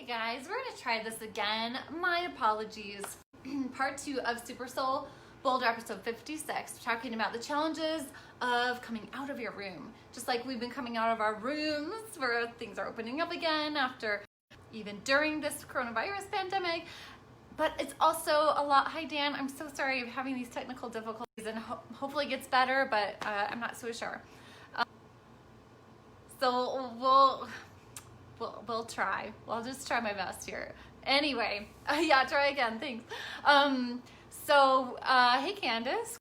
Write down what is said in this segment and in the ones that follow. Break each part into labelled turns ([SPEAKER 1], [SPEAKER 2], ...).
[SPEAKER 1] Hey guys, we're gonna try this again. My apologies. Part 2 of SuperSoul Boulder, episode 56. We're talking about the challenges of coming out of your room. Just like we've been coming out of our rooms where things are opening up again after, even during this coronavirus pandemic. But it's also a lot. Hi Dan, I'm so sorry I'm having these technical difficulties and hopefully it gets better, but I'm not so sure. So we'll try. Well, I'll just try my best here. Anyway, yeah, try again, thanks. Hey Candace.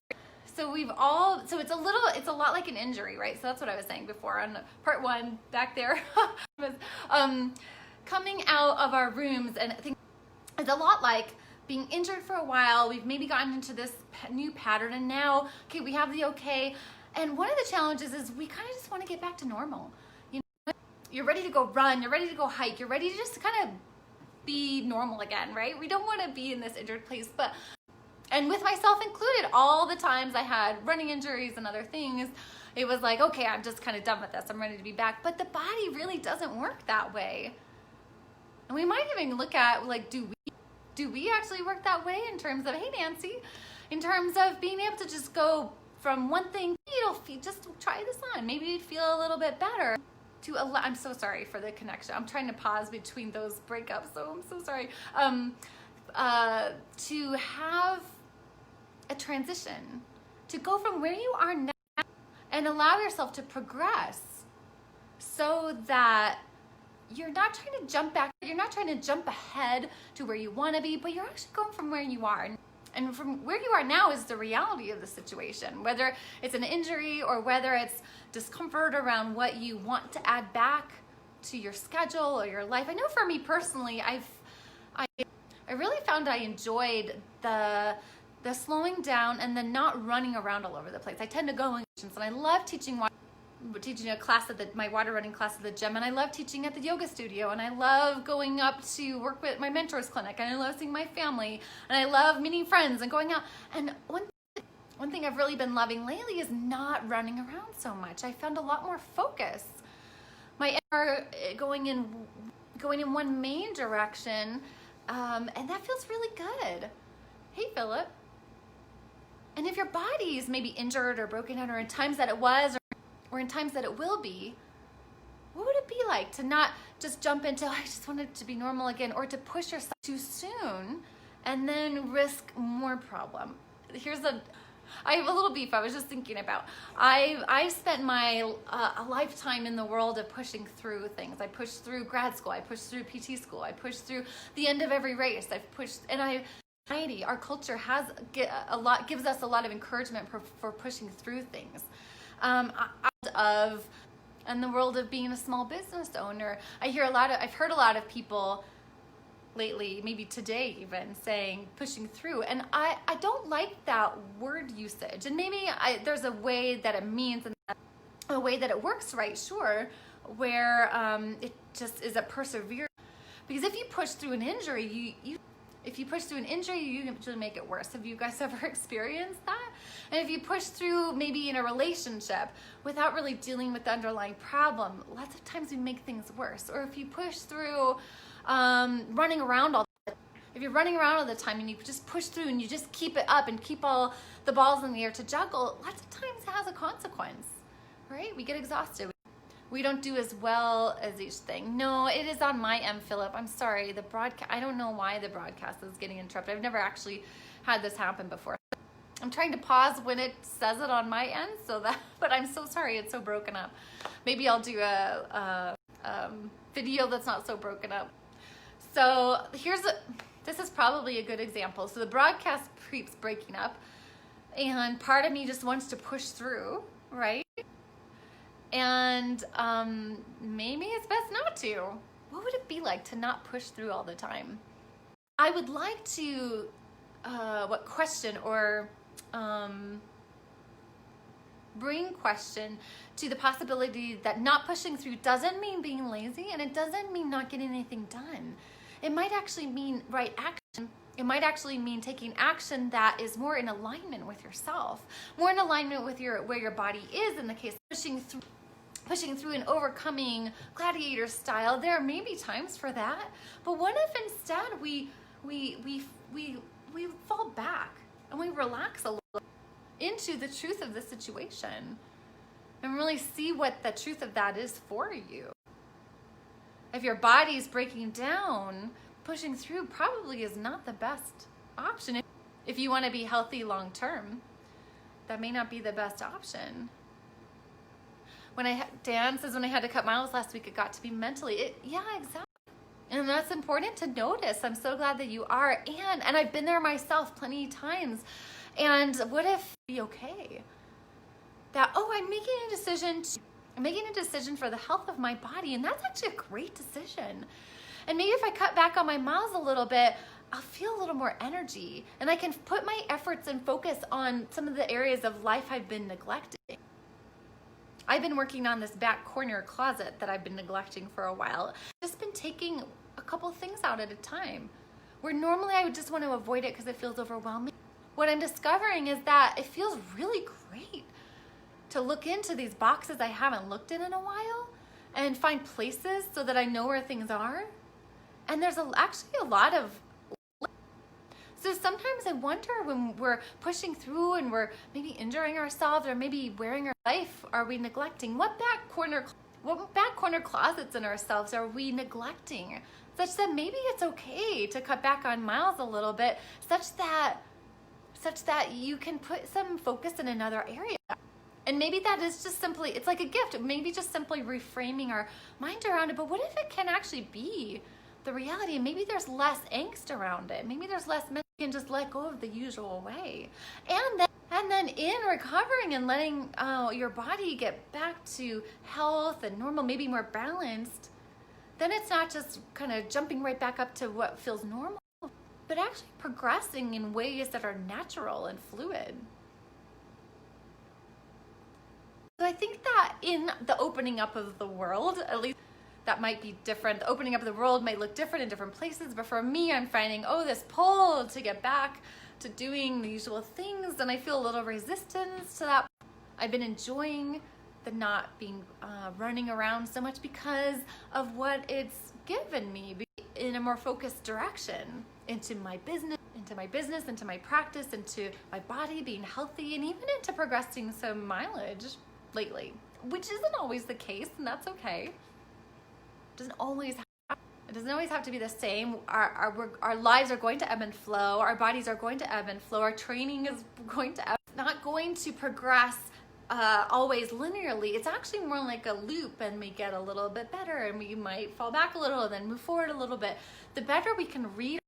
[SPEAKER 1] So it's a lot like an injury, right? So that's what I was saying before on part 1 back there. Coming out of our rooms, and I think it's a lot like being injured for a while. We've maybe gotten into this new pattern, and now, okay, we have the okay. And one of the challenges is we kind of just want to get back to normal. You're ready to go run, you're ready to go hike, you're ready to just kind of be normal again, right? We don't want to be in this injured place, and with myself included, all the times I had running injuries and other things, it was like, okay, I'm just kind of done with this, I'm ready to be back. But the body really doesn't work that way. And we might even look at, like, do we actually work that way in terms of, hey Nancy, in terms of being able to just go from one thing, just try this on, maybe you'd feel a little bit better. I'm so sorry for the connection. I'm trying to pause between those breakups, so I'm so sorry. To have a transition, to go from where you are now and allow yourself to progress so that you're not trying to jump back, you're not trying to jump ahead to where you want to be, but you're actually going from where you are. And from where you are now is the reality of the situation, whether it's an injury or whether it's discomfort around what you want to add back to your schedule or your life. I know for me personally, I really found I enjoyed the slowing down and the not running around all over the place. I tend to go in, and I love teaching a class at my water running class at the gym, and I love teaching at the yoga studio, and I love going up to work with my mentors clinic, and I love seeing my family, and I love meeting friends and going out. And one thing I've really been loving lately is not running around so much. I found a lot more focus. My are going in one main direction, and that feels really good. Hey Philip. And if your body is maybe injured or broken down, or in times that it was, or in times that it will be, what would it be like to not just jump into, I just want it to be normal again, or to push yourself too soon and then risk more problem? I have a little beef I was just thinking about. I spent my a lifetime in the world of pushing through things. I pushed through grad school, I pushed through PT school, I pushed through the end of every race. I've pushed, and our culture gives us a lot of encouragement for pushing through things. In the world of being a small business owner, I've heard a lot of people lately, maybe today even, saying pushing through, and I don't like that word usage. And maybe there's a way that it means and a way that it works, right? Sure, where it just is a perseverance. Because if you push through an injury, you usually make it worse. Have you guys ever experienced that? And if you push through maybe in a relationship without really dealing with the underlying problem, lots of times we make things worse. Or if you push through running around if you're running around all the time and you just push through and you just keep it up and keep all the balls in the air to juggle, lots of times it has a consequence, right? We get exhausted. We don't do as well as each thing. No, it is on my end, Philip. I'm sorry. I don't know why the broadcast is getting interrupted. I've never actually had this happen before. I'm trying to pause when it says it on my end, but I'm so sorry. It's so broken up. Maybe I'll do a video that's not so broken up. So this is probably a good example. So the broadcast keeps breaking up, and part of me just wants to push through, right? And maybe it's best not to. What would it be like to not push through all the time? I would like to question or bring question to the possibility that not pushing through doesn't mean being lazy, and it doesn't mean not getting anything done. It might actually mean right action. It might actually mean taking action that is more in alignment with yourself, more in alignment with where your body is in the case of pushing through. pushing through and overcoming gladiator style. There may be times for that, but what if instead we fall back and we relax a little into the truth of the situation and really see what the truth of that is for you? If your body's breaking down, pushing through probably is not the best option. If you want to be healthy long term, that may not be the best option. Dan says, when I had to cut miles last week, it got to be mentally. Yeah, exactly. And that's important to notice. I'm so glad that you are. And I've been there myself plenty of times. And what if be okay? That, I'm making a decision for the health of my body. And that's actually a great decision. And maybe if I cut back on my miles a little bit, I'll feel a little more energy. And I can put my efforts and focus on some of the areas of life I've been neglecting. I've been working on this back corner closet that I've been neglecting for a while. I've just been taking a couple things out at a time, where normally I would just want to avoid it because it feels overwhelming. What I'm discovering is that it feels really great to look into these boxes I haven't looked in a while and find places so that I know where things are. And there's actually a lot of. So sometimes I wonder, when we're pushing through and we're maybe injuring ourselves or maybe wearing our life, are we neglecting? What back corner closets in ourselves are we neglecting? Such that maybe it's okay to cut back on miles a little bit, such that you can put some focus in another area. And maybe that is just simply, it's like a gift, maybe just simply reframing our mind around it. But what if it can actually be the reality? And maybe there's less angst around it. Maybe there's less, you can just let go of the usual way. And then in recovering and letting your body get back to health and normal, maybe more balanced, then it's not just kind of jumping right back up to what feels normal, but actually progressing in ways that are natural and fluid. So I think that in the opening up of the world, at least that might be different. The opening up of the world might look different in different places, but for me, I'm finding, this pull to get back to doing the usual things, and I feel a little resistance to that. I've been enjoying the not being running around so much because of what it's given me in a more focused direction into my business, into my practice, into my body being healthy, and even into progressing some mileage lately, which isn't always the case, and that's okay. It doesn't always have to be the same. Our lives are going to ebb and flow. Our bodies are going to ebb and flow. Our training is going to ebb. It's not going to progress always linearly. It's actually more like a loop, and we get a little bit better, and we might fall back a little and then move forward a little bit. The better we can read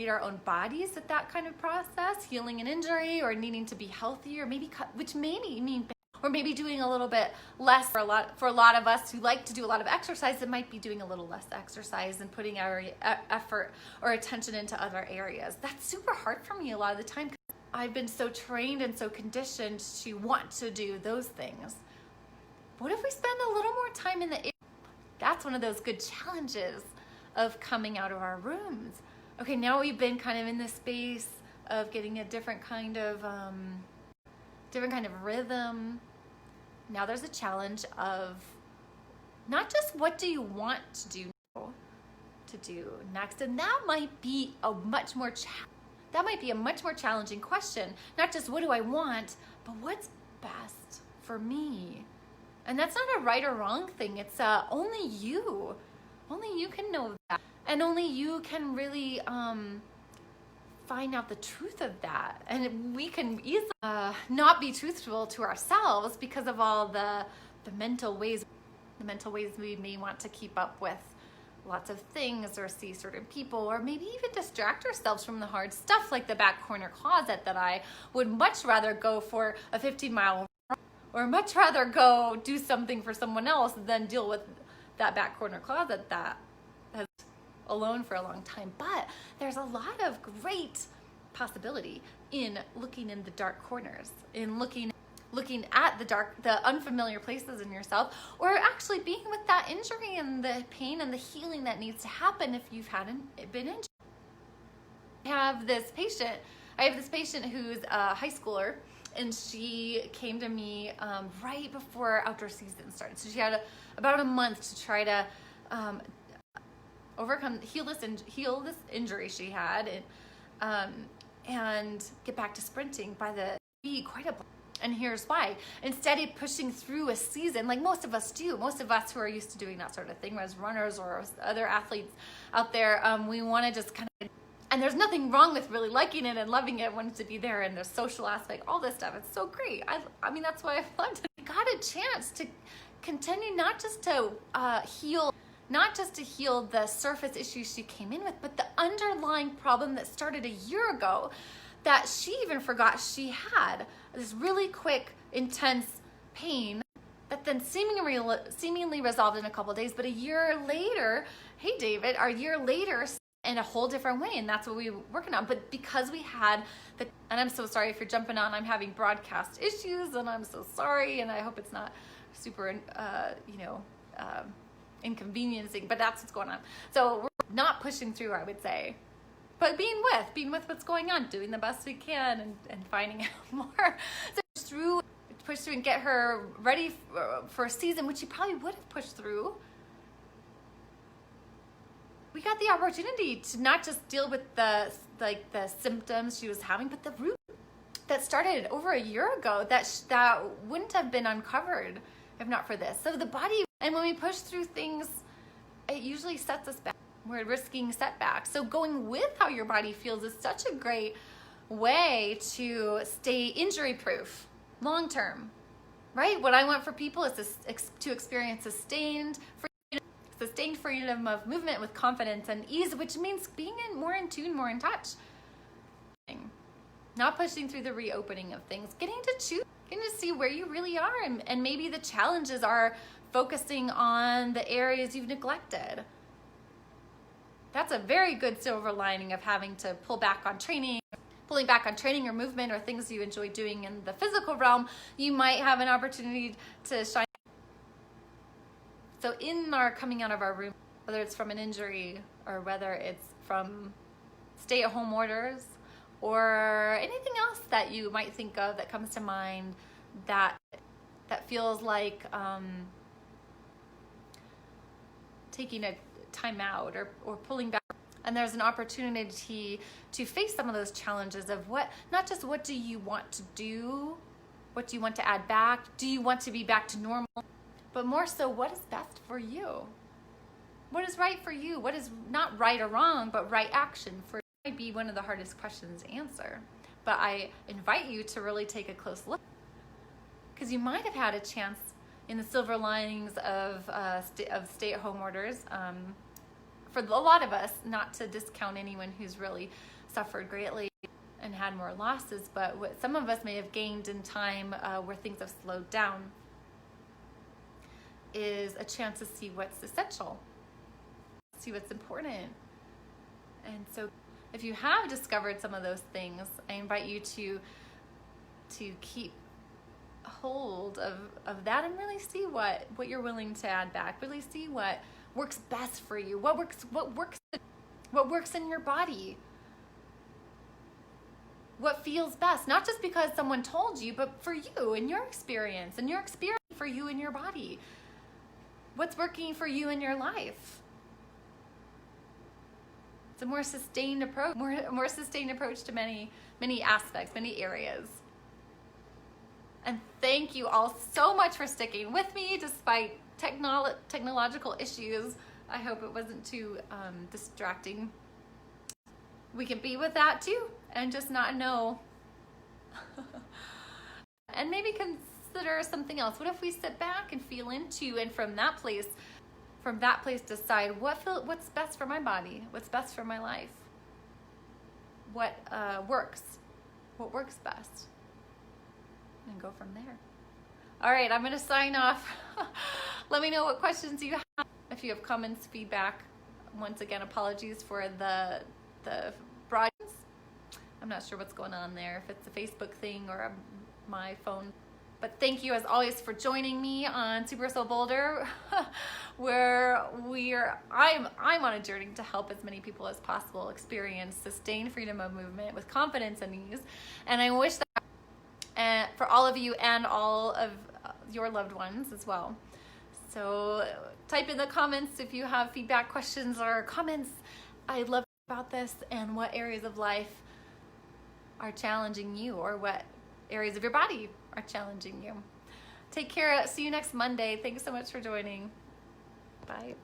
[SPEAKER 1] our own bodies at that kind of process, healing an injury or needing to be healthy, or maybe which maybe mean, or maybe doing a little bit less. For a lot of us who like to do a lot of exercise, it might be doing a little less exercise and putting our effort or attention into other areas. That's super hard for me a lot of the time. I've been so trained and so conditioned to want to do those things. What if we spend a little more time in the area? That's one of those good challenges of coming out of our rooms. Okay, now we've been kind of in this space of getting a different kind of rhythm. Now there's a challenge of not just what do you want to do next, and that might be a much more challenging question. Not just what do I want, but what's best for me. And that's not a right or wrong thing. It's only you can know that, and only you can really find out the truth of that. And we can easily not be truthful to ourselves because of all the mental ways we may want to keep up with lots of things, or see certain people, or maybe even distract ourselves from the hard stuff, like the back corner closet that I would much rather go for a 15-mile run, or much rather go do something for someone else than deal with that back corner closet that has alone for a long time. But there's a lot of great possibility in looking in the dark corners, in looking at the unfamiliar places in yourself, or actually being with that injury and the pain and the healing that needs to happen if you've been injured. I have this patient who's a high schooler, and she came to me right before outdoor season started. So she had about a month to try to heal this injury she had, and get back to sprinting by the quite a. And here's why. Instead of pushing through a season, like most of us do, most of us who are used to doing that sort of thing as runners or other athletes out there, we want to just kind of, and there's nothing wrong with really liking it and loving it, wanting to be there, and the social aspect, all this stuff. It's so great. I mean, that's why I loved it. I got a chance to continue, not just to heal the surface issues she came in with, but the underlying problem that started a year ago that she even forgot she had. This really quick, intense pain that then seemingly resolved in a couple of days, but a year later, hey David, a year later in a whole different way, and that's what we were working on. But because we had and I'm so sorry if you're jumping on, I'm having broadcast issues, and I'm so sorry, and I hope it's not super, inconveniencing, but that's what's going on. So we're not pushing through, I would say, but being with what's going on, doing the best we can, and finding out more. So push through and get her ready for a season, which she probably would have pushed through. We got the opportunity to not just deal with the symptoms she was having, but the root that started over a year ago that wouldn't have been uncovered if not for this. So the body, and when we push through things, it usually sets us back. We're risking setbacks. So going with how your body feels is such a great way to stay injury proof long term, right? What I want for people is to experience sustained freedom of movement with confidence and ease, which means being more in tune, more in touch. Not pushing through the reopening of things, getting to choose, getting to see where you really are, and maybe the challenges are focusing on the areas you've neglected. That's a very good silver lining of having to pulling back on training or movement or things you enjoy doing in the physical realm. You might have an opportunity to shine. So in our coming out of our room, whether it's from an injury or whether it's from stay-at-home orders or anything else that you might think of that comes to mind that feels like taking a time out or pulling back, and there's an opportunity to face some of those challenges of not just what do you want to do, what do you want to add back, do you want to be back to normal, but more so what is best for you, what is right for you, what is not right or wrong, but right action for you. Might be one of the hardest questions to answer, but I invite you to really take a close look, because you might have had a chance in the silver linings of stay-at-home orders, for a lot of us, not to discount anyone who's really suffered greatly and had more losses, but what some of us may have gained in time where things have slowed down is a chance to see what's essential, see what's important. And so if you have discovered some of those things, I invite you to keep hold of that and really see what you're willing to add back, really see what works best for you, what works in your body, what feels best, not just because someone told you, but for you and your experience for you and your body, what's working for you in your life. It's a more sustained approach, more sustained approach to many aspects, many areas. And thank you all so much for sticking with me despite technological issues. I hope it wasn't too distracting. We can be with that too and just not know. And maybe consider something else. What if we sit back and feel into, and from that place decide what's best for my body, what's best for my life, what works best, and go from there. All right, I'm gonna sign off. Let me know what questions you have. If you have comments, feedback, once again, apologies for the broadcast. I'm not sure what's going on there, if it's a Facebook thing or my phone. But thank you as always for joining me on SuperSoul Boulder, where I'm on a journey to help as many people as possible experience sustained freedom of movement with confidence and ease. And I wish that and for all of you and all of your loved ones as well. So type in the comments if you have feedback, questions, or comments. I love about this and what areas of life are challenging you, or what areas of your body are challenging you. Take care. See you next Monday. Thanks so much for joining. Bye.